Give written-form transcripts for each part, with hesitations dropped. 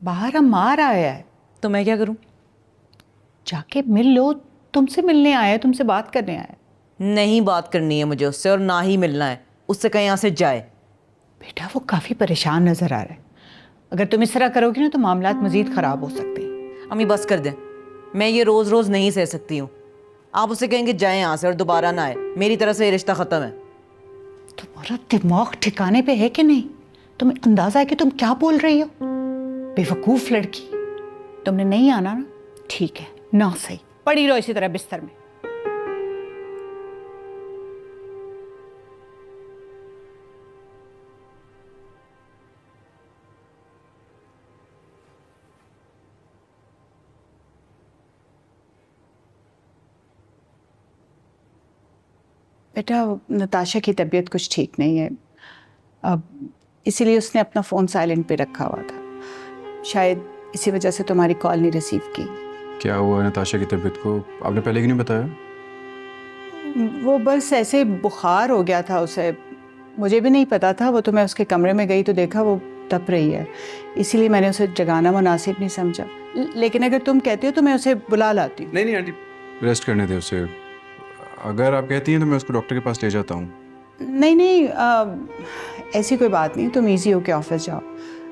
बाहर अम्मार आया है। तो मैं क्या करूं? जाके मिल लो। तुमसे मिलने आया है, तुमसे बात करने आया है। नहीं बात करनी है मुझे उससे, और ना ही मिलना है उससे। कहीं यहाँ से जाए। बेटा वो काफ़ी परेशान नज़र आ रहा है। अगर तुम इस तरह करोगी ना तो मामलात मज़ीद ख़राब हो सकते हैं। अम्मी बस कर दें, मैं ये रोज़ रोज़ नहीं सह सकती हूँ। आप उसे कहेंगे जाए यहाँ से और दोबारा ना आए। मेरी तरफ से ये रिश्ता ख़त्म है। तुम्हारा दिमाग ठिकाने पे है कि नहीं? तुम्हें अंदाज़ा है कि तुम क्या बोल रही हो? बेवकूफ़ लड़की। तुमने नहीं आना ना, ठीक है ना, सही पड़ी रहो इसी तरह बिस्तर में। बेटा नताशा की तबीयत कुछ ठीक नहीं है, अब इसीलिए उसने अपना फ़ोन साइलेंट पे रखा हुआ था। शायद इसी वजह से तुम्हारी कॉल नहीं रिसीव की। क्या हुआ नताशा की तबीयत को? आपने पहले क्यों नहीं बताया? वो बस ऐसे बुखार हो गया था उसे, मुझे भी नहीं पता था। वो तो मैं उसके कमरे में गई तो देखा वो तप रही है, इसीलिए मैंने उसे जगाना मुनासिब नहीं समझा। लेकिन अगर तुम कहते हो तो मैं उसे बुला लाती हूँ। नहीं आंटी, रेस्ट करने दे उसे। अगर आप कहती हैं तो मैं उसको डॉक्टर के पास ले जाता हूँ। नहीं, ऐसी कोई बात नहीं, तुम इजी होके ऑफिस जाओ।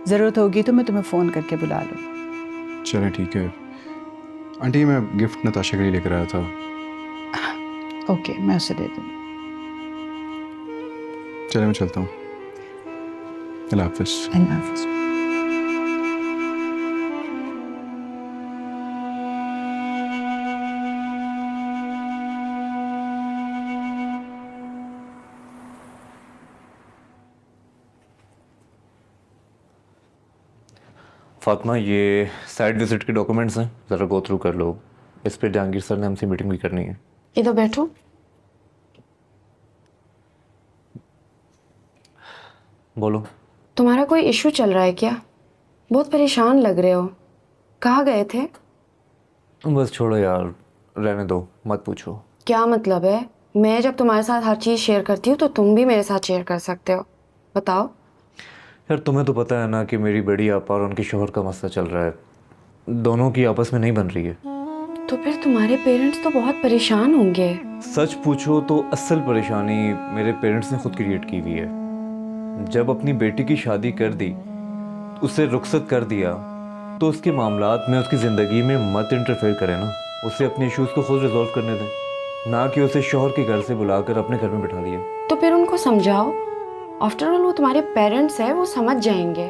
ज़रूरत होगी तो मैं तुम्हें फ़ोन करके बुला लूँ। चलें ठीक है आंटी, मैं गिफ्ट नताशा के लिए लेकर आया था। ओके, मैं उसे दे दूँगी। चले मैं चलता हूँ। अल्लाह हाफिज़। अल्लाह हाफिज़। फातिमा, ये साइट विजिट के डॉक्यूमेंट्स हैं, ज़रा गो थ्रू कर लो। इस पे जहांगीर सर ने हमसे मीटिंग भी करनी है। इधर बैठो। बोलो। तुम्हारा कोई इशू चल रहा है क्या? बहुत परेशान लग रहे हो। कहाँ गए थे? बस छोड़ो यार, रहने दो, मत पूछो। क्या मतलब है? मैं जब तुम्हारे साथ हर चीज़ शेयर करती हूँ तो तुम भी मेरे साथ शेयर कर सकते हो। बताओ। यार तुम्हें तो पता है ना कि मेरी बड़ी आपा और उनके शोहर का मसला चल रहा है। दोनों की आपस में नहीं बन रही है। तो फिर तुम्हारे पेरेंट्स तो बहुत परेशान होंगे। सच पूछो तो असल परेशानी मेरे पेरेंट्स ने खुद क्रिएट की हुई है। जब अपनी बेटी की शादी कर दी, उसे रुखसत कर दिया, तो उसके मामलात में उसकी ज़िंदगी में मत इंटरफेयर करें ना। उसे अपने इश्यूज़ को खुद रिजॉल्व करने दें, ना कि उसे शोहर के घर से बुलाकर अपने घर में बिठा लिया। तो फिर उनको समझाओ। आफ्टर ऑल वो तुम्हारे पेरेंट्स हैं, वो समझ जाएंगे।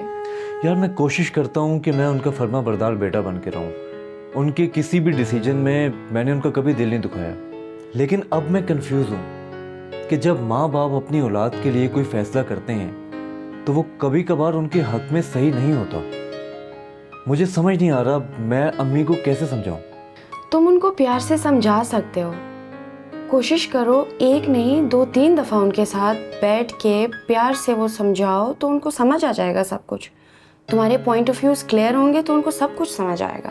यार मैं कोशिश करता हूँ कि मैं उनका फर्मा बरदार बेटा बन के रहूँ। उनके किसी भी डिसीजन में मैंने उनका कभी दिल नहीं दुखाया। लेकिन अब मैं कंफ्यूज हूँ कि जब माँ बाप अपनी औलाद के लिए कोई फैसला करते हैं तो वो कभी कभार उनके हक में सही नहीं होता। मुझे समझ नहीं आ रहा मैं अम्मी को कैसे समझाऊं। तुम उनको प्यार से समझा सकते हो। कोशिश करो, एक नहीं 2-3 दफ़ा उनके साथ बैठ के प्यार से वो समझाओ तो उनको समझ आ जाएगा सब कुछ। तुम्हारे पॉइंट ऑफ व्यूज क्लियर होंगे तो उनको सब कुछ समझ आएगा।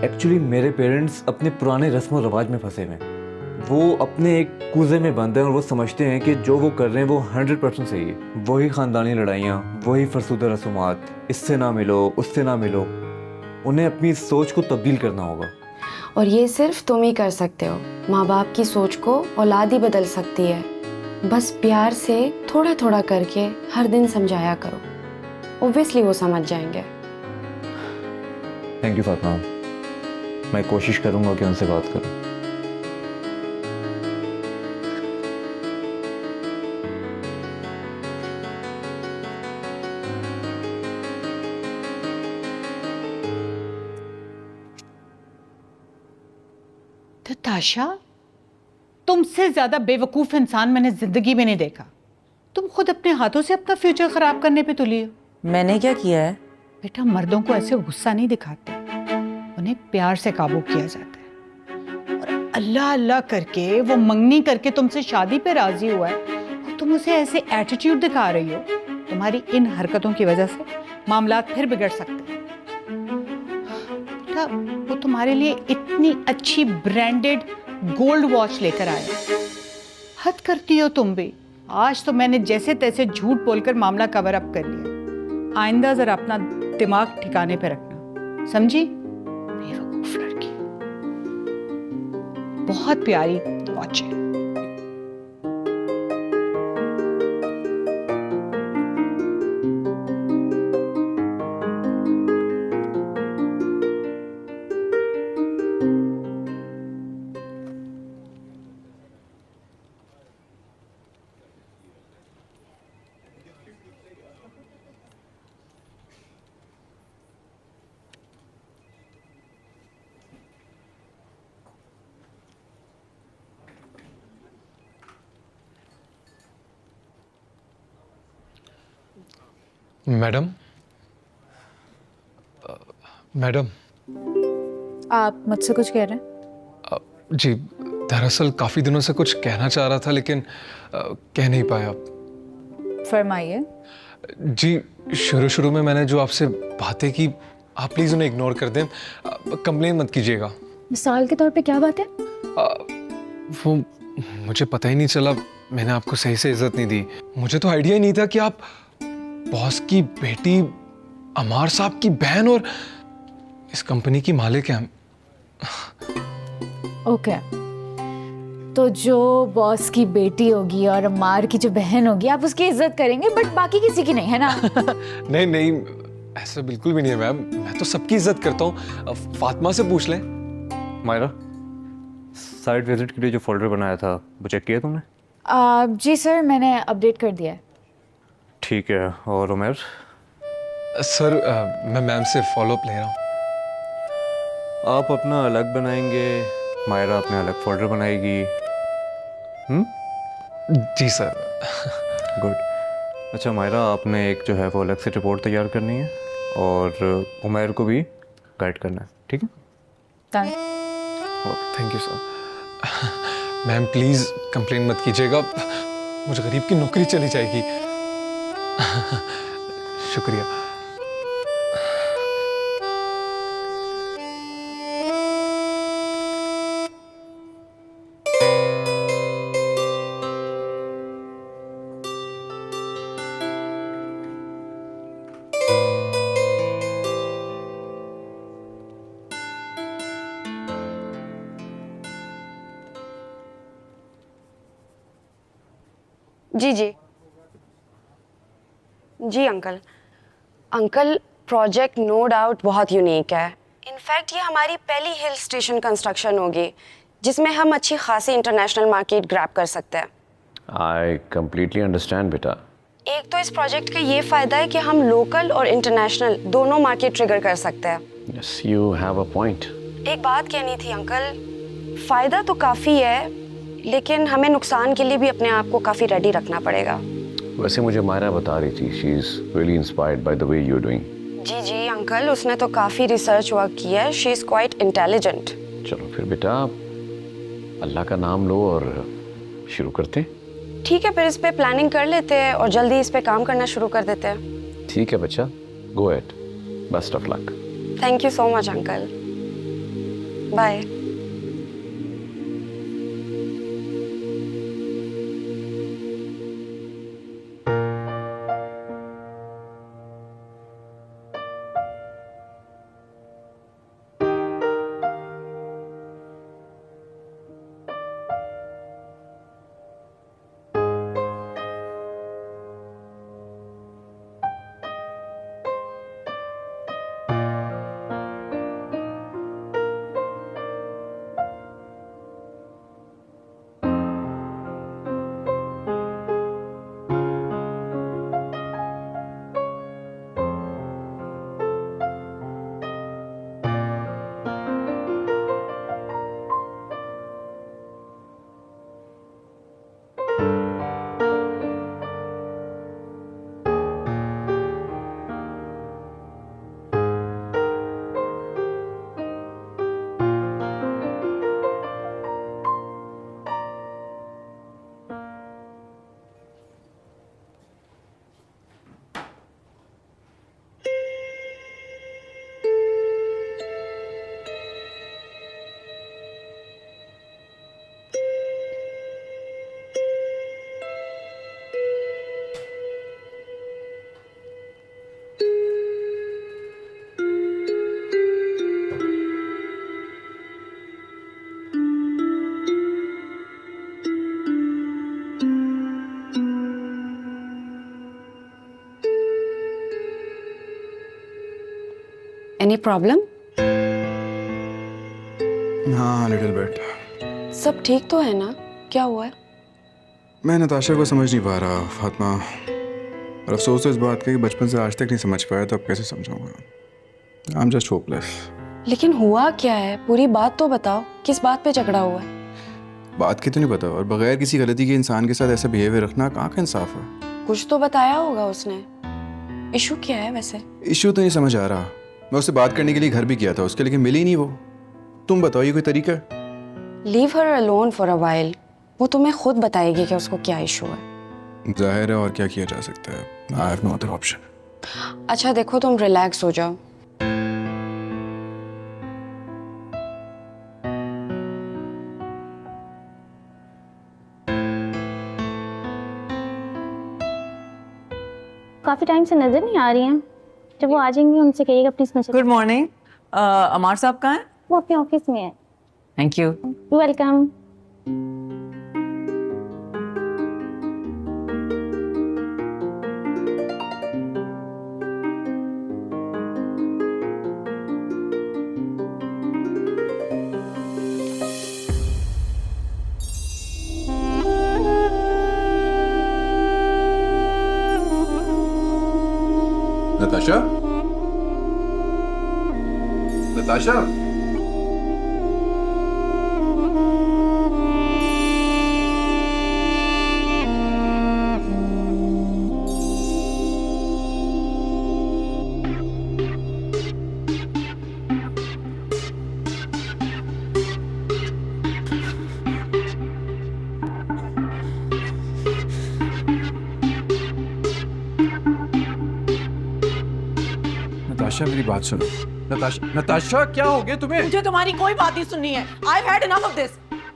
एक्चुअली मेरे पेरेंट्स अपने पुराने रस्म और रिवाज में फंसे हुए हैं। वो अपने एक कूजे में बंद हैं और वो समझते हैं कि जो वो कर रहे हैं वो 100% सही है। वही ख़ानदानी लड़ाइयाँ, वही फरसूदा रसूमात, इससे ना मिलो उससे ना मिलो। उन्हें अपनी सोच को तब्दील करना होगा। और ये सिर्फ तुम ही कर सकते हो। माँ बाप की सोच को औलाद ही बदल सकती है। बस प्यार से थोड़ा थोड़ा करके हर दिन समझाया करो। ऑब्वियसली वो समझ जाएंगे। थैंक यू फातिमा, मैं कोशिश करूँगा कि उनसे बात करूँ। नताशा, तुमसे ज्यादा बेवकूफ इंसान मैंने जिंदगी में नहीं देखा। तुम खुद अपने हाथों से अपना फ्यूचर खराब करने पे तुली हो। मैंने क्या किया है? बेटा मर्दों को ऐसे गुस्सा नहीं दिखाते, उन्हें प्यार से काबू किया जाता है। और अल्लाह अल्लाह करके वो मंगनी करके तुमसे शादी पे राजी हुआ है और तुम उसे ऐसे एटीट्यूड दिखा रही हो। तुम्हारी इन हरकतों की वजह से मामलात फिर बिगड़ सकते हैं। बेटा वो तुम्हारे लिए इतनी अच्छी ब्रांडेड गोल्ड वॉच लेकर आया, हद करती हो तुम भी। आज तो मैंने जैसे तैसे झूठ बोलकर मामला कवर अप कर लिया। आइंदा जरा अपना दिमाग ठिकाने पे रखना। समझी? बेवकूफ लड़की, बहुत प्यारी वॉच है। मैडम, मैडम, आप मुझसे कुछ कह रहे हैं? जी दरअसल काफ़ी दिनों से कुछ कहना चाह रहा था लेकिन कह नहीं पाया। फरमाइए। जी शुरू शुरू में मैंने जो आपसे बातें की, आप प्लीज़ उन्हें इग्नोर कर दें, कंप्लेन मत कीजिएगा। मिसाल के तौर पे क्या बात है? वो मुझे पता ही नहीं चला, मैंने आपको सही से इज्जत नहीं दी। मुझे तो आइडिया ही नहीं था कि आप बॉस की बेटी, अमार साहब की बहन और इस कंपनी की मालिक हैं। ओके, तो जो बॉस की बेटी होगी और अम्मार की जो बहन होगी आप उसकी इज्जत करेंगे, बट बाकी किसी की नहीं, है ना? नहीं नहीं, ऐसा बिल्कुल भी नहीं है मैम, मैं तो सबकी इज्जत करता हूँ। फातिमा से पूछ लें। मायरा, साइट विजिट के लिए जो फोल्डर बनाया था वो चेक किया तुमने? जी सर, मैंने अपडेट कर दिया है। ठीक है। और उमर? सर मैं मैम से फॉलोअप ले रहा हूँ। आप अपना अलग बनाएंगे, मायरा अपने अलग फोल्डर बनाएगी। जी सर। गुड। अच्छा मायरा, आपने एक जो है वो अलग से रिपोर्ट तैयार करनी है और उमर को भी गाइड करना है, ठीक है? Thank you sir. Ma'am please complain मत कीजिएगा, मुझे गरीब की नौकरी चली जाएगी। शुक्रिया। जी जी जी uncle. Uncle, project no doubt बहुत यूनिक है। इनफैक्ट ये हमारी पहली हिल स्टेशन कंस्ट्रक्शन होगी जिसमें हम अच्छी खासी इंटरनेशनल मार्केट ग्रैब कर सकते हैं। I completely understand, बेटा। एक तो इस प्रोजेक्ट का ये फ़ायदा है कि हम लोकल और इंटरनेशनल दोनों मार्केट ट्रिगर कर सकते हैं। Yes, you have a point. एक बात कहनी थी अंकल, फ़ायदा तो काफ़ी है लेकिन हमें नुकसान के लिए भी अपने आप को काफ़ी रेडी रखना पड़ेगा। वैसे मुझे मायरा बता रही थी, she is really inspired by the way you're doing. जी जी अंकल, उसने तो काफ़ी रिसर्च वर्क किया है। She is quite intelligent. चलो फिर बेटा, अल्लाह का नाम लो और शुरू करते हैं। ठीक है, फिर इस पे प्लानिंग कर लेते हैं और जल्दी इस पे काम करना शुरू कर देते हैं। ठीक है बच्चा, go ahead. Best of luck. Thank you so much uncle. Bye. Any problem? हाँ लिटिल बिट। सब ठीक तो है ना? क्या हुआ है? मैं नताशा को समझ नहीं पा रहा फातिमा, और अफसोस तो इस बात का कि बचपन से आज तक नहीं समझ पाया, तो अब कैसे समझाऊंगा। I am just hopeless. लेकिन हुआ क्या है? पूरी बात तो बताओ, किस बात पे झगड़ा हुआ है? बात की तो नहीं पता, और बगैर किसी गलती के इंसान के साथ ऐसा बिहेवियर रखना कहाँ का इंसाफ है। कुछ तो बताया होगा उसने। इशू क्या है वैसे? इश्यू तो नहीं समझ आ रहा। मैं उससे बात करने के लिए घर भी किया था उसके, लेकिन मिली नहीं वो। तुम बताओ ये कोई तरीका है? Leave her alone for a while. वो तुम्हें खुद बताएगी कि उसको क्या इशू है। जाहिर है, और क्या किया जा सकता है। I have no other option. अच्छा देखो, तुम रिलैक्स हो जाओ। काफी टाइम से नजर नहीं आ रही हैं। जब वो आ जाएंगी उनसे कहिएगा प्लीज नजर। Good morning. अमार साहब कहाँ हैं? वो अपने ऑफिस में है। Thank you. Welcome. Natasha, Natasha, Natasha मेरी बात सुनो। नताशा, नताशा क्या हो गया तुम्हें? मुझे तुम्हारी कोई बात नहीं सुननी है। I've had enough of this.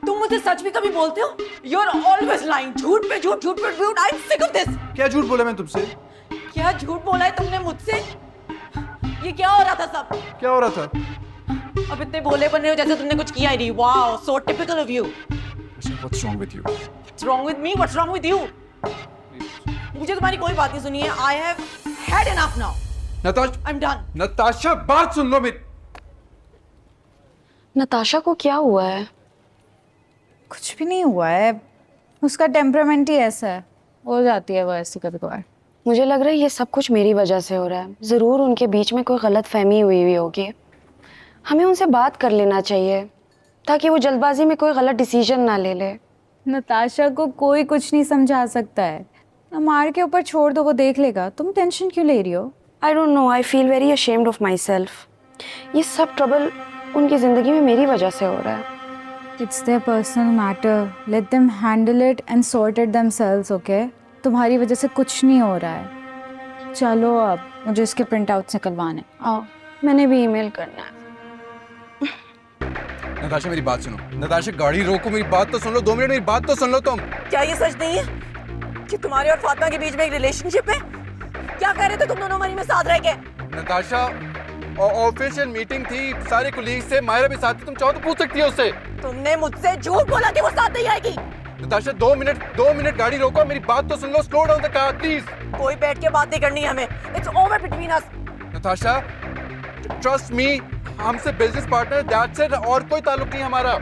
तुम मुझे सच भी कभी बोलते हो? You're always lying. झूठ पे झूठ, झूठ पे झूठ। I'm sick of this. क्या झूठ बोला मैं तुमसे? क्या झूठ बोला है तुमने मुझसे? ये क्या हो रहा था सब? क्या हो रहा था? अब इतने भोले बन रहे हो जैसे तुमने कुछ किया ही नहीं। Wow, so typical of you. What's wrong with you? What's wrong with me? What's wrong with you? मुझे तुम्हारी कोई बात नहीं सुनी है। I have had enough now. Natasha, I'm done. Natasha बात सुन लो मेरी। नताशा को क्या हुआ है? कुछ भी नहीं हुआ है, उसका टेम्परामेंट ही ऐसा है, हो जाती है वो ऐसी कभी कभार। मुझे लग रहा है ये सब कुछ मेरी वजह से हो रहा है। ज़रूर उनके बीच में कोई गलत फहमी हुई होगी। हमें उनसे बात कर लेना चाहिए ताकि वो जल्दबाजी में कोई गलत डिसीजन ना ले ले। नताशा को कोई कुछ नहीं समझा सकता है। अमार के ऊपर छोड़ दो, वो देख लेगा। तुम टेंशन क्यों ले रही हो? I don't know, I feel very ashamed of my self. ये सब ट्रबल उनकी ज़िंदगी में मेरी वजह से हो रहा है। It's their personal matter, let them handle it and sort it themselves, okay? तुम्हारी वजह से कुछ नहीं हो रहा है। चलो अब मुझे इसके प्रिंट आउट्स निकलवाने। आओ, मैंने भी ईमेल करना है। नताशा मेरी बात सुनो। नताशा गाड़ी रोको, मेरी बात तो सुन लो। 2 मिनट मेरी बात तो सुन लो तुम। क्या ये सच नहीं है कि तुम्हारे और फातिमा के बीच में एक रिलेशनशिप है? क्या कह रहे थे तुम दोनों मरी में साथ रह के? नताशा ऑफिशियल मीटिंग थी सारे कुलीग से, मायरा भी साथ थी। तुम चाहो तो पूछ सकती हो उससे। तुमने मुझसे झूठ बोला कि वो साथ नहीं आएगी। नताशा 2 मिनट गाड़ी रोको, मेरी बात तो सुन लो। Slow down the car please. कोई बैठ के बात नहीं करनी है हमें। It's over between us. Natasha trust me, हमसे बिजनेस पार्टनर, दैट्स इट, और कोई ताल्लुक नहीं हमारा।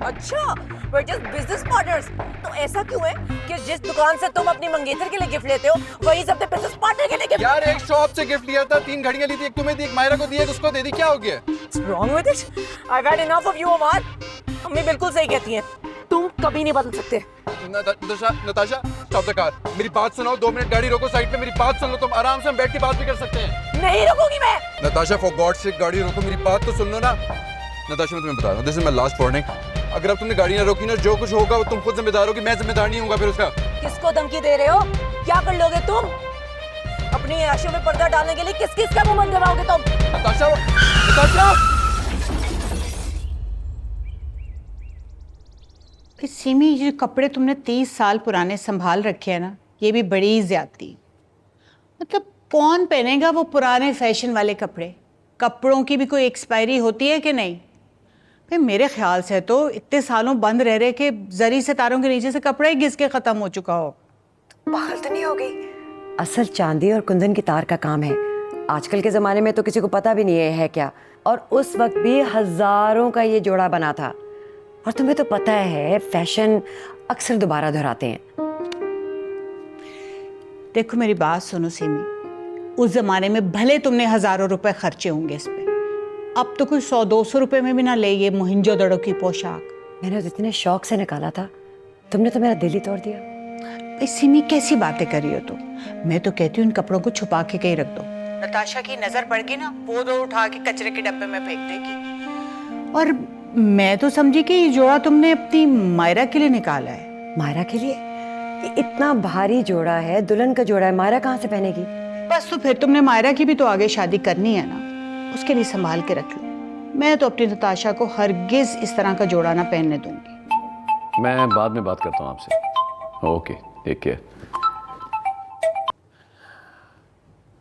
अच्छा, we're just business partners. तो ऐसा क्यों है कि जिस दुकान से तुम अपनी मंगेतर के लिए गिफ्ट लेते हो वही सब अपने बिजनेस पार्टनर के लिए गिफ्ट? यार एक शॉप से गिफ्ट लिया था, 3 घड़ियां ली थी, एक तुम्हें दी, एक मायरा को दी, एक उसको दे दी। क्या हो गया? What's wrong with it? I've had enough of you, अमार। अम्मी बिल्कुल सही कहती हैं। तुम कभी नहीं बदल सकते। नताशा स्टॉप द कार, मेरी बात सुनो। 2 मिनट गाड़ी रोको साइड पे, मेरी बात सुन लो तुम। आराम से हम बैठ के बात भी कर सकते हैं। नहीं रुकूंगी मैं। नताशा फॉर गॉड से गाड़ी रोको, मेरी बात तो सुन लो ना। नताशा मैं तुम्हें बता रहा हूँ, this is my last warning. अगर अब तुमने गाड़ी ना रोकी ना, जो कुछ होगा वो तुम खुद जिम्मेदार होगी, मैं जिम्मेदार नहीं हूँ फिर उसका। किसको धमकी दे रहे हो? क्या कर लोगे तुम? अपनी ऐशों में पर्दा डालने के लिए किस किस का मुंह बंद करवाओगे तुम? नताशा, नताशा सिमी, ये कपड़े तुमने 30 साल पुराने संभाल रखे हैं ना, ये भी बड़ी ज्यादती। मतलब कौन पहनेगा वो पुराने फैशन वाले कपड़े? कपड़ों की भी कोई एक्सपायरी होती है कि नहीं? भाई मेरे ख्याल से तो इतने सालों बंद रह रहे कि जरी सितारों के नीचे से कपड़ा ही घिस के ख़त्म हो चुका हो। पागल तो नहीं हो गई? असल चांदी और कुंदन की तार का काम है, आजकल के ज़माने में तो किसी को पता भी नहीं है क्या, और उस वक्त भी हज़ारों का ये जोड़ा बना था। और तुम्हें तो पता है फैशन अक्सर दोबारा दोहराते हैं। देखो मेरी बात सुनो सिमी, उस जमाने में भले तुमने हजारों रुपए खर्चे होंगे इस पे, अब तो कोई 100-200 रुपए में भी ना ले ये मोहिंजोदड़ो की पोशाक। मैंने तो इतने शौक से निकाला था, तुमने तो मेरा दिल ही तोड़ दिया। भाई सिमी कैसी बातें कर रही हो तुम? मैं तो कहती हूँ इन कपड़ों को छुपा के कहीं रख दो। नताशा की नजर पड़ गई ना, वो दो उठा के कचरे के डब्बे में फेंक देगी। और मैं तो समझी कि ये जोड़ा तुमने अपनी मायरा के लिए निकाला है। मायरा के लिए? ये इतना भारी जोड़ा है, दुल्हन का जोड़ा है, मायरा कहाँ से पहनेगी? बस तो फिर तुमने मायरा की भी तो आगे शादी करनी है ना, उसके लिए संभाल के रख लो। मैं तो अपनी नताशा को हरगिज इस तरह का जोड़ा ना पहनने दूंगी। मैं बाद में बात करता हूँ आपसे। Okay, take care.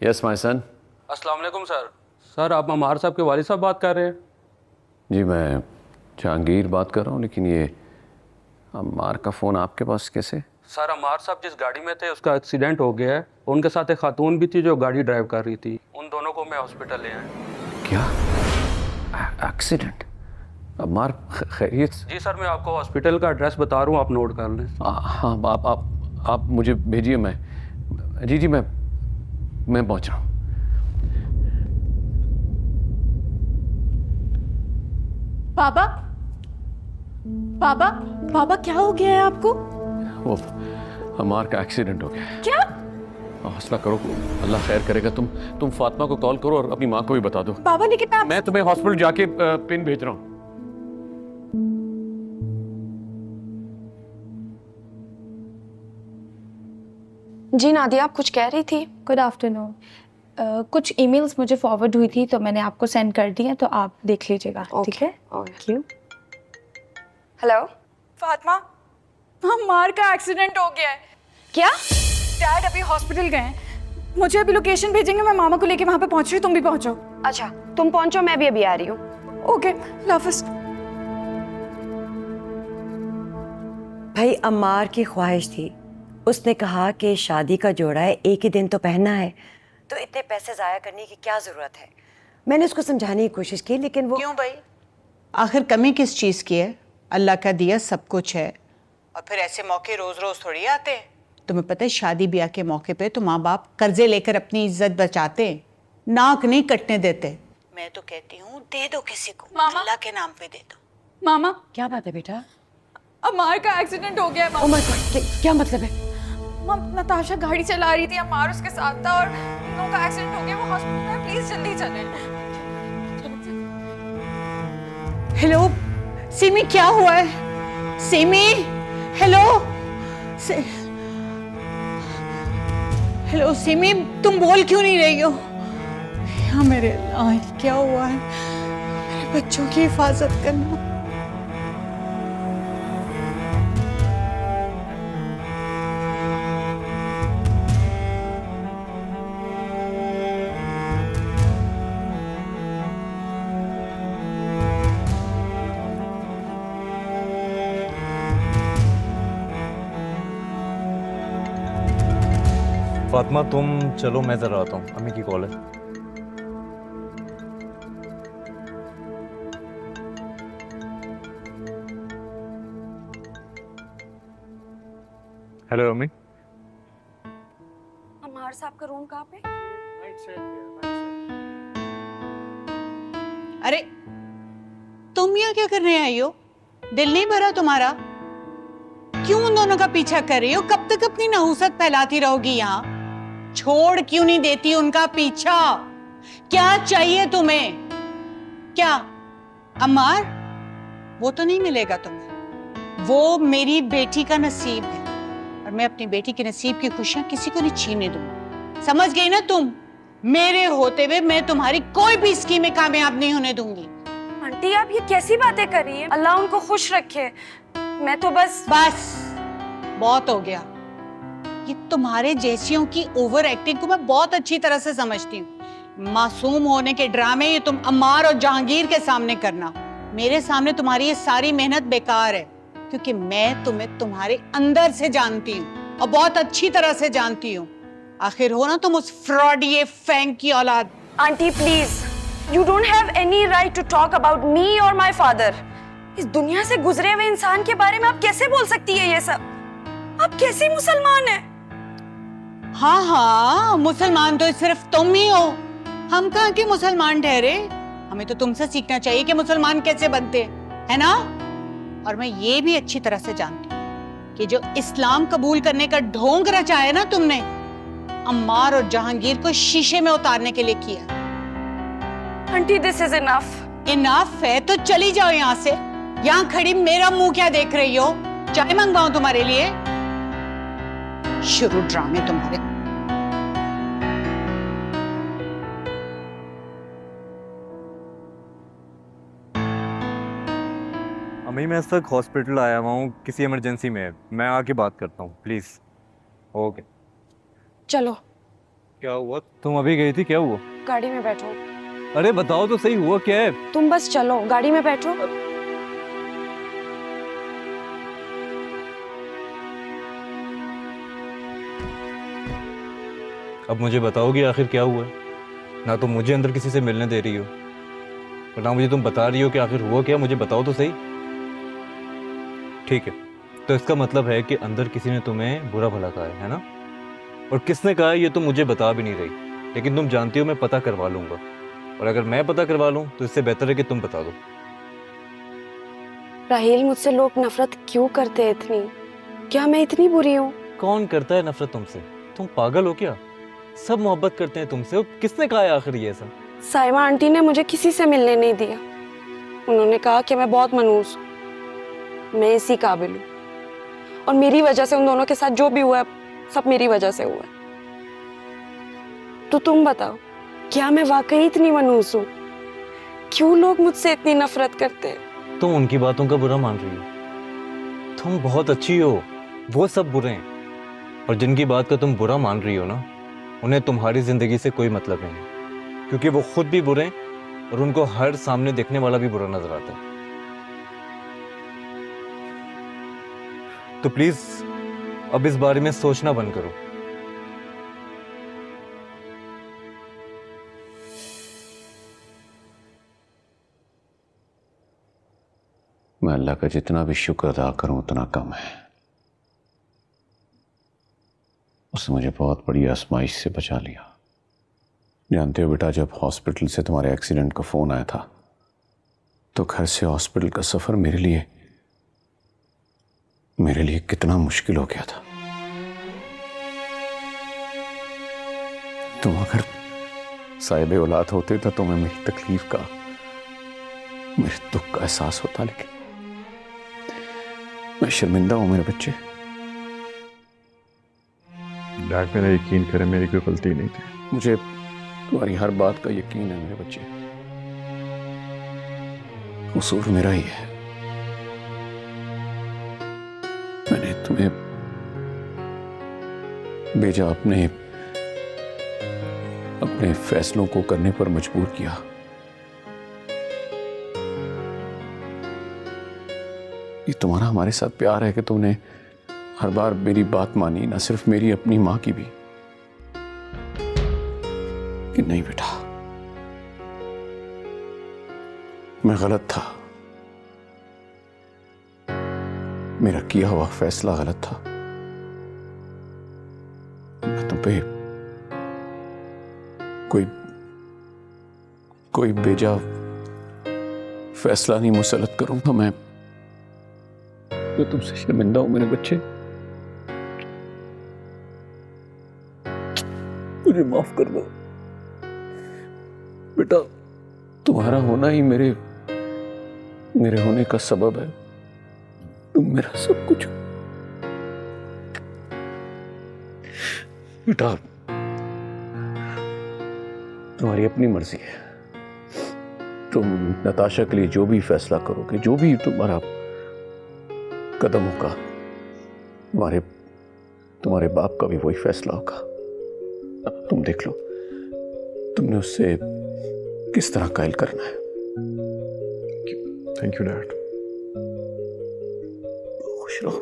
Yes my son. अस्सलाम वालेकुम सर। सर आप अमार साहब के वालिद साहब बात कर रहे हैं? जी मैं जहांगीर बात कर रहा हूँ, लेकिन ये अम्मार का फ़ोन आपके पास कैसे? सर अमार साहब जिस गाड़ी में थे उसका एक्सीडेंट हो गया है। उनके साथ एक खातून भी थी जो गाड़ी ड्राइव कर रही थी। उन दोनों को मैं हॉस्पिटल ले आया। क्या एक्सीडेंट? अम्मार खैरियत? जी सर, मैं आपको हॉस्पिटल का एड्रेस बता रहा हूँ, आप नोट कर लें। हाँ, आप मुझे भेजिए। मैं जी मैं पहुँच रहा हूँ। पापा पापा पापा क्या हो गया है आपको? वो अम्मार का एक्सीडेंट हो गया है। क्या? हौसला करो, अल्लाह खैर करेगा। तुम फातिमा को कॉल करो और अपनी माँ को भी बता दो। पापा लेकिन मैं तुम्हें हॉस्पिटल जाके पिन भेज रहा हूँ। जी नादिया, आप कुछ कह रही थी? Good afternoon. कुछ ईमेल्स मुझे फॉरवर्ड हुई थी तो मैंने आपको सेंड कर दी है, तो आप देख लीजिएगा। ठीक है? Thank you. Hello Fatima, Ammar का एक्सीडेंट हो गया है। क्या? डैड अभी हॉस्पिटल गए हैं। मुझे अभी लोकेशन भेजेंगे, मैं मामा को लेके वहाँ पे पहुँच रही हूँ, तुम भी पहुँचो। अच्छा तुम पहुँचो, मैं भी अभी आ रही हूँ। ओके लाफिज। भाई अम्मार की ख्वाहिश थी, उसने कहा कि शादी का जोड़ा है, एक ही दिन तो पहनना है, तो इतने पैसे ज़ाया करने की क्या ज़रूरत है। मैंने उसको समझाने की कोशिश की, लेकिन वो क्यों भाई, आखिर कमी किस चीज़ की है? अल्लाह का दिया सब कुछ है, और फिर ऐसे मौके रोज़ रोज़ थोड़ी आते हैं। तुम्हें पता है शादी ब्याह के मौके पे तो माँ बाप कर्जे लेकर अपनी इज्जत बचाते हैं, नाक नहीं कटने देते। मैं तो कहती हूँ दे दो किसी को, अल्लाह के नाम पे दे दो। मामा, क्या बात है बेटा? अम्मार का एक्सीडेंट हो गया है। ओह माय गॉड, क्या मतलब है? नताशा गाड़ी चला रही थी, अम्मार उसके साथ था और इन लोगों का एक्सीडेंट हो गया। वो हॉस्पिटल में, प्लीज जल्दी चलें। हेलो सिमी, क्या हुआ है? सिमी, हेलो हेलो सिमी, तुम बोल क्यों नहीं रही हो? या मेरे अल्लाह, क्या हुआ है? मेरे बच्चों की हिफाजत करना। फातिमा तुम चलो, मैं जरा आता हूँ, अम्मी की कॉल है। हेलो अम्मी। अम्मार साहब का रूम कहाँ पे? अरे तुम यहाँ क्या करने आई हो? दिल नहीं भरा तुम्हारा? क्यों उन दोनों का पीछा कर रही हो? कब तक अपनी नहुसत फैलाती रहोगी यहाँ? छोड़ क्यों नहीं देती उनका पीछा? क्या चाहिए तुम्हें? क्या अम्मार? वो तो नहीं मिलेगा तुम्हें, वो मेरी बेटी का नसीब है, और मैं अपनी बेटी के नसीब की खुशियां किसी को नहीं छीनने दूंगी। समझ गई ना तुम? मेरे होते हुए मैं तुम्हारी कोई भी स्कीम में कामयाब नहीं होने दूंगी। आंटी आप ये कैसी बातें कर रही हैं? अल्लाह उनको खुश रखे। मैं तो बस बहुत हो गया। ये तुम्हारे जैसियों की ओवर एक्टिंग को मैं बहुत अच्छी तरह से समझती हूँ। मासूम होने के ड्रामे ये तुम अम्मार और जहांगीर के सामने करना, मेरे सामने तुम्हारी ये सारी मेहनत बेकार है, क्योंकि मैं तुम्हें तुम्हारे अंदर से जानती हूँ और बहुत अच्छी तरह से जानती हूँ। आखिर हो ना तुम उस फ्रॉड ये फैंक की औलाद। Aunty please, you don't have any right to talk about me और माय फादर। इस दुनिया से गुजरे हुए इंसान के बारे में आप कैसे बोल सकती है ये सब? आप कैसी मुसलमान हैं? हाँ हाँ, मुसलमान तो सिर्फ तुम ही हो, हम कहाँ के मुसलमान ठहरे। हमें तो तुमसे सीखना चाहिए कि मुसलमान कैसे बनते हैं, है ना? और मैं ये भी अच्छी तरह से जानती हूँ कि जो इस्लाम कबूल करने का ढोंग रचा है ना तुमने, अम्मार और जहांगीर को शीशे में उतारने के लिए किया। Aunty this is enough. Enough है तो चली जाओ यहाँ से। यहाँ खड़ी मेरा मुंह क्या देख रही हो? चाय मंगवाऊं तुम्हारे लिए? शुरू ड्रामे तुम्हारे। अम्मी मैं इस तक हॉस्पिटल आया हुआ हूँ, किसी इमरजेंसी में है, मैं आके बात करता हूँ प्लीज। ओके। चलो क्या हुआ? तुम अभी गई थी, क्या हुआ? गाड़ी में बैठो। अरे बताओ तो सही, हुआ क्या है? तुम बस चलो, गाड़ी में बैठो। अब मुझे बताओगी आखिर क्या हुआ है? ना तो मुझे अंदर किसी से मिलने दे रही हो और ना मुझे तुम बता रही हो कि आखिर हुआ क्या। मुझे बताओ तो सही। ठीक है, तो इसका मतलब है कि अंदर किसी ने तुम्हें बुरा भला कहा है ना? और किसने कहा है ये तो मुझे बता भी नहीं रही, लेकिन तुम जानती हो मैं पता करवा लूंगा, और अगर मैं पता करवा लूं तो इससे बेहतर है कि तुम बता दो। राहील, मुझसे लोग नफरत क्यों करते हैं इतनी? क्या मैं इतनी बुरी हूँ? कौन करता है नफरत तुमसे? तुम पागल हो क्या? सब मोहब्बत करते हैं तुमसे। और किसने कहा है आखिर ये ऐसा? साइमा आंटी ने मुझे किसी से मिलने नहीं दिया। उन्होंने कहा कि मैं बहुत मनहूस हूँ, मैं इसी काबिल हूँ, और मेरी वजह से उन दोनों के साथ जो भी हुआ है सब मेरी वजह से हुआ है। तो तुम बताओ, क्या मैं वाकई इतनी मनहूस हूँ? क्यों लोग मुझसे इतनी नफरत करते हैं? तुम उनकी बातों का बुरा मान रही हो। तुम बहुत अच्छी हो, वो सब बुरे हैं। और जिनकी बात का तुम बुरा मान रही हो ना, उन्हें तुम्हारी जिंदगी से कोई मतलब नहीं है, क्योंकि वो खुद भी बुरे हैं और उनको हर सामने देखने वाला भी बुरा नजर आता है। तो प्लीज अब इस बारे में सोचना बंद करो। मैं अल्लाह का जितना भी शुक्र अदा करूं उतना कम है। उसने मुझे बहुत बड़ी आजमाइश से बचा लिया। जानते हो बेटा, जब हॉस्पिटल से तुम्हारे एक्सीडेंट का फोन आया था तो घर से हॉस्पिटल का सफर मेरे लिए कितना मुश्किल हो गया था। तुम अगर साहिब औलाद होते तो तुम्हें मेरी तकलीफ का, मेरे दुख का एहसास होता, लेकिन मैं शर्मिंदा हूं मेरे बच्चे। डैड, मेरा यकीन करें, मेरी कोई गलती नहीं थी। मुझे तुम्हारी हर बात का यकीन है मेरे बच्चे, कसूर मेरा ही है। मैंने तुम्हें भेजा अपने फैसलों को करने पर मजबूर किया। ये तुम्हारा हमारे साथ प्यार है कि तुमने हर बार मेरी बात मानी, ना सिर्फ मेरी, अपनी मां की भी। कि नहीं बेटा, मैं गलत था, मेरा किया हुआ फैसला गलत था। मैं तुम पे कोई बेजा फैसला नहीं मुसलत करूंगा। मैं तो तुमसे शर्मिंदा हूं मेरे बच्चे, मुझे माफ कर दो बेटा। तुम्हारा होना ही मेरे होने का सबब है। तुम मेरा सब कुछ हो बेटा। तुम्हारी अपनी मर्जी है। तुम नताशा के लिए जो भी फैसला करोगे, जो भी तुम्हारा कदम होगा, तुम्हारे बाप का भी वही फैसला होगा। अब तुम देख लो तुमने उससे किस तरह कायल करना है। Thank you dad. खुश रहो।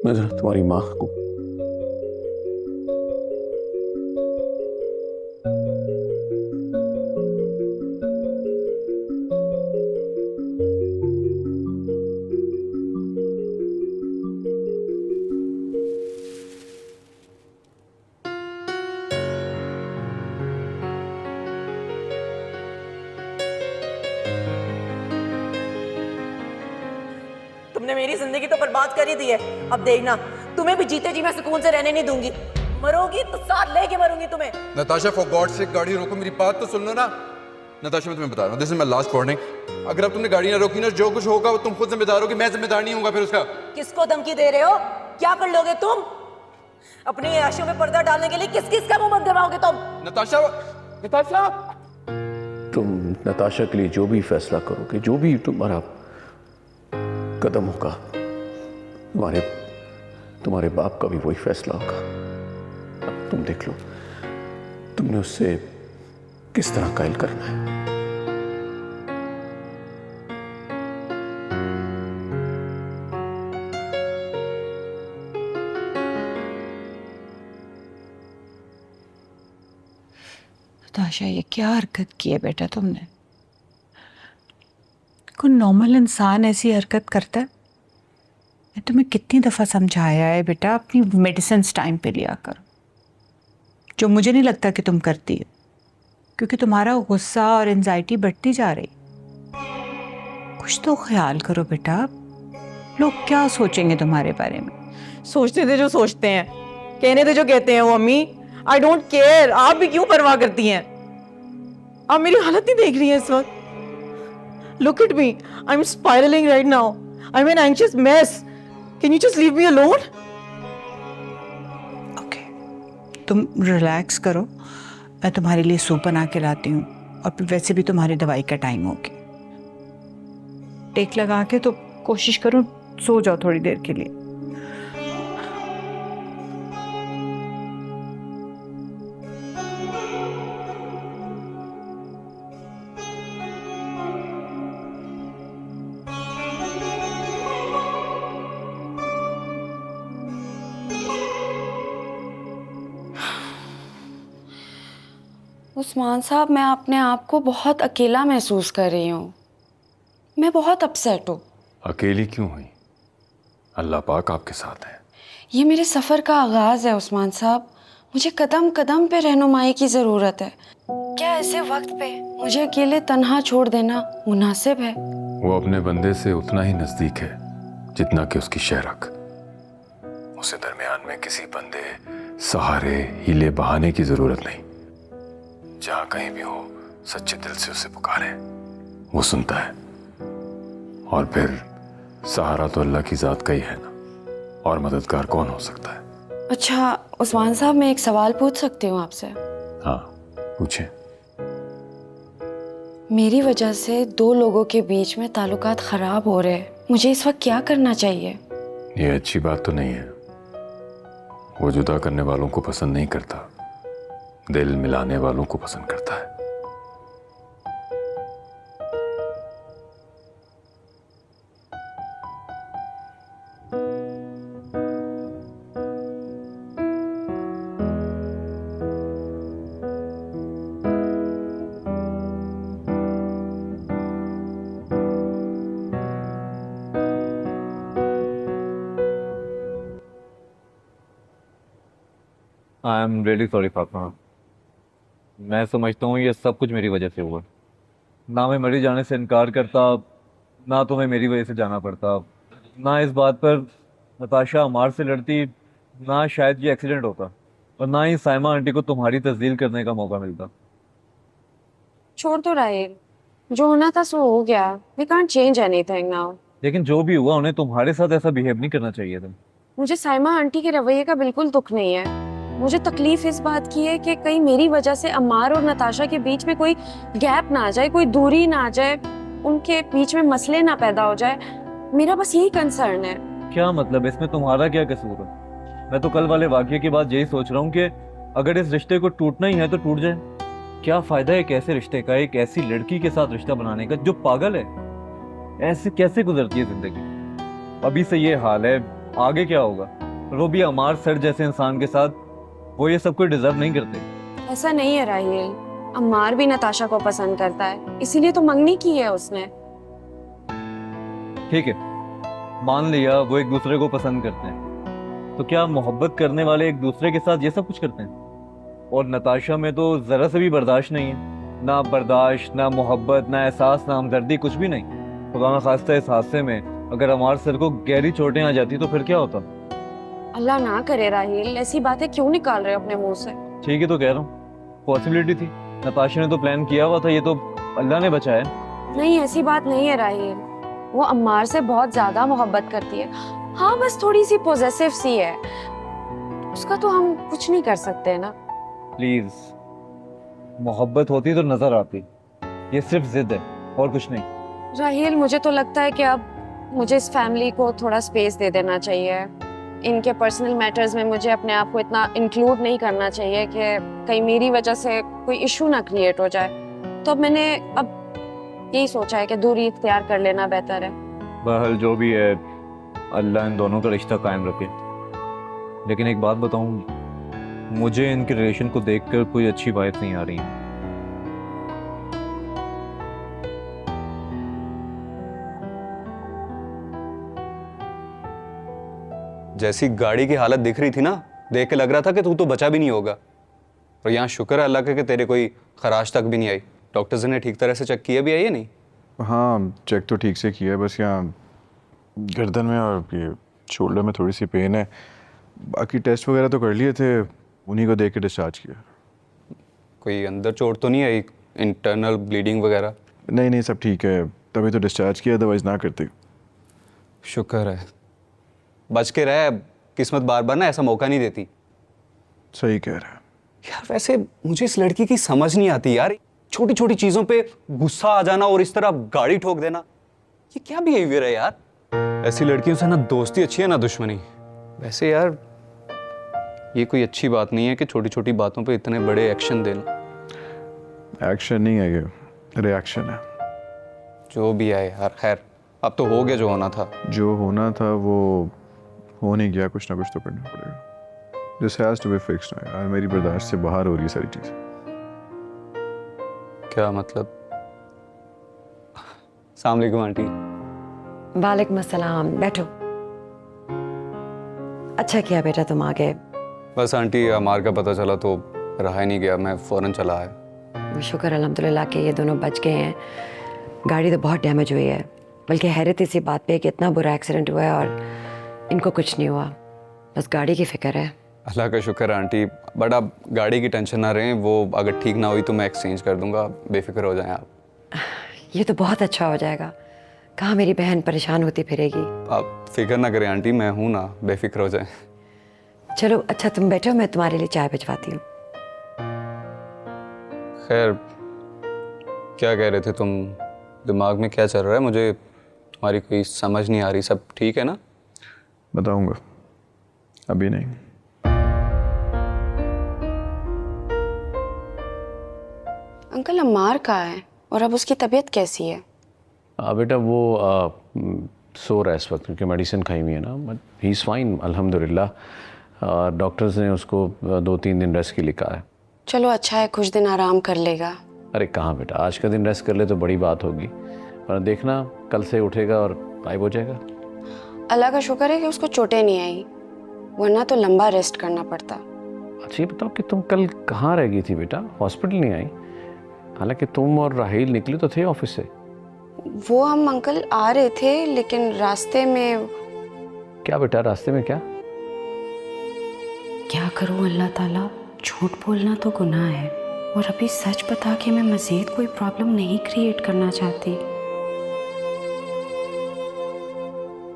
मैं जरा तुम्हारी माँ को मेरी जिंदगी तो बर्बाद कर ही दी है। अब देखना, तुम्हें भी जीते जी मैं सुकून से रहने नहीं दूंगी। मरोगी तो साथ लेके मरूंगी तुम्हें। नताशा फॉर गॉड से गाड़ी रोको, मेरी बात तो सुन लो ना। नताशा मैं तुम्हें बता रहा हूँ, this is my last warning. अगर अब तुमने गाड़ी ना रोकी ना, जो कुछ होगा वो तुम खुद जिम्मेदार हो, कि मैं जिम्मेदार नहीं हूँ फिर उसका। किसको धमकी दे रहे हो? क्या कर लोगे तुम? अपनी ऐशों में पर्दा डालने के लिए किस किस का मुंह बंद करवाओगे तुम? नताशा, नताशा तुम नताशा के लिए जो भी फैसला करोगे, जो भी तुम्हारा कदम होगा, तुम्हारे बाप का भी वही फैसला होगा। अब तुम देख लो तुमने उससे किस तरह कायल करना है। नताशा, ये क्या हरकत की है बेटा तुमने? कोई नॉर्मल इंसान ऐसी हरकत करता है? मैं तुम्हें कितनी दफ़ा समझाया है बेटा, अपनी मेडिसिन टाइम पे लिया करो, जो मुझे नहीं लगता कि तुम करती हो, क्योंकि तुम्हारा गुस्सा और एंजाइटी बढ़ती जा रही। कुछ तो ख्याल करो बेटा, लोग क्या सोचेंगे तुम्हारे बारे में? सोचते थे जो सोचते हैं, कहने थे जो कहते हैं वो अम्मी। I don't care. आप भी क्यों परवाह करती हैं? आप मेरी हालत नहीं देख रही हैं इस वक्त? Look at me, I am spiralling right now. I am an anxious mess. Can you just leave me alone? Okay, तुम रिलैक्स करो, मैं तुम्हारे लिए सूप बना के लाती हूँ, और फिर वैसे भी तुम्हारी दवाई का टाइम हो गया। टेक लगा के तो कोशिश करो सो जाओ थोड़ी देर के लिए। उस्मान साहब, मैं अपने आप को बहुत अकेला महसूस कर रही हूँ। मैं बहुत अपसेट हूँ। अकेली क्यों हुई? अल्लाह पाक आपके साथ है। ये मेरे सफ़र का आगाज़ है उस्मान साहब। मुझे कदम कदम पे रहनुमाई की ज़रूरत है। क्या ऐसे वक्त पे मुझे अकेले तन्हा छोड़ देना मुनासिब है? वो अपने बंदे से उतना ही नज़दीक है जितना कि उसकी शहरक। उसे दरमियान में किसी बंदे, सहारे, हीले बहाने की ज़रूरत नहीं। जहाँ कहीं भी हो, सच्चे दिल से उसे पुकारे, वो सुनता है। और फिर सहारा तो अल्लाह की ज़ात का ही है ना, और मददगार कौन हो सकता है? अच्छा उस्मान साहब, मैं एक सवाल पूछ सकती हूँ आपसे? हाँ पूछे। मेरी वजह से दो लोगों के बीच में ताल्लुकात ख़राब हो रहे हैं। मुझे इस वक्त क्या करना चाहिए? ये अच्छी बात तो नहीं है। वो जुदा करने वालों को पसंद नहीं करता, दिल मिलाने वालों को पसंद करता है। I am really sorry Fatima. मैं समझता हूँ ये सब कुछ मेरी वजह से हुआ। ना मैं मरी जाने से इनकार करता, ना तुम्हें मेरी वजह से जाना पड़ता, ना इस बात पर नताशा अमार से लड़ती, ना शायद ये एक्सीडेंट होता, और ना ही साइमा आंटी को तुम्हारी तस्दील करने का मौका मिलता। छोड़ तो राहिल, जो होना था सो हो गया। We can't change anything now. लेकिन जो भी हुआ, उन्हें तुम्हारे साथ ऐसा बिहेव नहीं करना चाहिए था। मुझे साइमा आंटी के रवैये का बिल्कुल दुख नहीं है। मुझे तकलीफ इस बात की है कि कहीं मेरी वजह से अम्मार और नताशा के बीच में कोई गैप ना आ जाए, कोई दूरी ना आ जाए, उनके बीच में मसले ना पैदा हो जाए। मेरा बस यही कंसर्न है। क्या मतलब, इसमें तुम्हारा क्या कसूर है? मैं तो कल वाले वाकये के बाद यही सोच रहा हूँ कि अगर इस रिश्ते को टूटना ही है तो टूट जाए। क्या फायदा है एक ऐसे रिश्ते का, एक ऐसी लड़की के साथ रिश्ता बनाने का जो पागल है? ऐसे कैसे गुजरती है जिंदगी? अभी से ये हाल है, आगे क्या होगा? वो भी अमार सर जैसे इंसान के साथ। वो ये सब कोई डिजर्व नहीं करते। ऐसा नहीं है राहिल, अम्मार भी नताशा को पसंद करता है, इसीलिए तो मंगनी की है उसने। ठीक है, मान लिया वो एक दूसरे को पसंद करते हैं, तो क्या मोहब्बत करने वाले एक दूसरे के साथ ये सब कुछ करते हैं? और नताशा में तो जरा से भी बर्दाश्त नहीं है। ना बर्दाश्त, ना मोहब्बत, ना एहसास, ना हमदर्दी, कुछ भी नहीं। खुदा न खास्ता इस हादसे में अगर अमार सर को गहरी चोटें आ जाती तो फिर क्या होता? अल्लाह ना करे राहिल, ऐसी बातें क्यों निकाल रहे हो अपने मुंह से? ठीक है तो कह रहा हूँ, पॉसिबिलिटी थी। नताशा ने तो प्लान किया हुआ था, ये तो अल्लाह ने बचाया। नहीं, ऐसी बात नहीं है राहिल, वो अम्मार से बहुत ज्यादा मोहब्बत करती है। हाँ, बस थोड़ी सी पॉजेसिव सी है, उसका तो हम कुछ नहीं कर सकते ना। प्लीज, मोहब्बत होती तो नजर आती, ये सिर्फ जिद है और कुछ नहीं। राहिल, मुझे तो लगता है कि अब मुझे इस फैमिली को थोड़ा स्पेस दे देना चाहिए। इनके पर्सनल मैटर्स में मुझे अपने आप को इतना इंक्लूड नहीं करना चाहिए कि कहीं मेरी वजह से कोई इशू ना क्रिएट हो जाए। तो अब मैंने यही सोचा है कि दूरी इख्तियार कर लेना बेहतर है। बहरहाल जो भी है, अल्लाह इन दोनों का रिश्ता कायम रखे। लेकिन एक बात बताऊं, मुझे इनके रिलेशन को देखकर कोई अच्छी बात नहीं आ रही है। जैसी गाड़ी की हालत दिख रही थी ना, देख के लग रहा था कि तू तो बचा भी नहीं होगा। और यहाँ शुक्र है अल्लाह का कि तेरे कोई खराश तक भी नहीं आई। डॉक्टर्स ने ठीक तरह से चेक किया भी है या नहीं? हाँ, चेक तो ठीक से किया है, बस यहाँ गर्दन में और ये शोल्डर में थोड़ी सी पेन है। बाकी टेस्ट वगैरह तो कर लिए थे, उन्हीं को देख के डिस्चार्ज किया। कोई अंदर चोट तो नहीं आई, इंटरनल ब्लीडिंग वगैरह? नहीं नहीं, सब ठीक है, तभी तो डिस्चार्ज किया, अदरवाइज ना करते। शुक्र है, बच के रहे। किस्मत बार बार ना ऐसा मौका नहीं देती। सही कह रहा है यार। वैसे मुझे इस लड़की की समझ नहीं आती यार, छोटी छोटी चीजों पे गुस्सा आ जाना और इस तरह गाड़ी ठोक देना, ये क्या बिहेवियर है यार? ऐसी लड़कियों से ना दोस्ती अच्छी है ना दुश्मनी। वैसे यार ये कोई अच्छी बात नहीं है कि छोटी छोटी बातों पे इतने बड़े एक्शन देना। एक्शन नहीं है, ये रिएक्शन है। जो भी है यार, खैर अब तो हो गया जो होना था। जो होना था वो हो नहीं गया, कुछ ना कुछ तो करना पड़ेगा। This has to be fixed ना यार, मेरी बर्दाश्त से बाहर हो रही है सारी चीज़। क्या मतलब? अस्सलाम वालेकुम आंटी। वालेकुम अस्सलाम, बैठो। अच्छा किया बेटा तुम आ गए। बस आंटी, अमार का पता चला तो रहा ही नहीं गया, मैं फ़ौरन चला आया। शुक्र अल्हम्दुलिल्लाह कि ये दोनों बच गए हैं। गाड़ी तो बहुत डैमेज हुई है, बल्कि हैरत इसी बात पे कि इतना बुरा एक्सीडेंट हुआ है और इनको कुछ नहीं हुआ, बस गाड़ी की फिक्र है। अल्लाह का शुक्र है आंटी, बट आप गाड़ी की टेंशन ना रहें, वो अगर ठीक ना हुई तो मैं एक्सचेंज कर दूंगा, बेफिक्र हो जाएं आप। ये तो बहुत अच्छा हो जाएगा, कहाँ मेरी बहन परेशान होती फिरेगी। आप फिक्र ना करें आंटी, मैं हूँ ना, बेफिक्र हो जाएं। चलो अच्छा तुम बैठो, मैं तुम्हारे लिए चाय भिजवाती हूँ। खैर, क्या कह रहे थे तुम? दिमाग में क्या चल रहा है? मुझे तुम्हारी कोई समझ नहीं आ रही। सब ठीक है ना? बताऊंगा, अभी नहीं। अंकल, अम्मार कहाँ है और अब उसकी तबीयत कैसी है? बेटा वो सो रहा है इस वक्त, क्योंकि मेडिसिन खाई हुई है ना, बट ही इज़ फाइन अल्हम्दुलिल्लाह। डॉक्टर्स ने उसको 2-3 दिन रेस्ट के लिए कहा है। चलो अच्छा है, कुछ दिन आराम कर लेगा। अरे कहाँ बेटा, आज का दिन रेस्ट कर ले तो बड़ी बात होगी, पर देखना कल से उठेगा और गायब हो जाएगा। अल्लाह का शुक्र है कि उसको चोटें नहीं आई, वरना तो लंबा रेस्ट करना पड़ता। अच्छा ये बताओ कि तुम कल कहाँ रह गई थी बेटा? हॉस्पिटल नहीं आई? हालांकि तुम और राहील निकले तो थे ऑफिस से। वो हम अंकल आ रहे थे, लेकिन रास्ते में। क्या बेटा, रास्ते में क्या? क्या करूं अल्लाह ताला, झूठ बोलना तो गुनाह है, और अभी सच बता के मैं मज़ीद कोई प्रॉब्लम नहीं क्रिएट करना चाहती।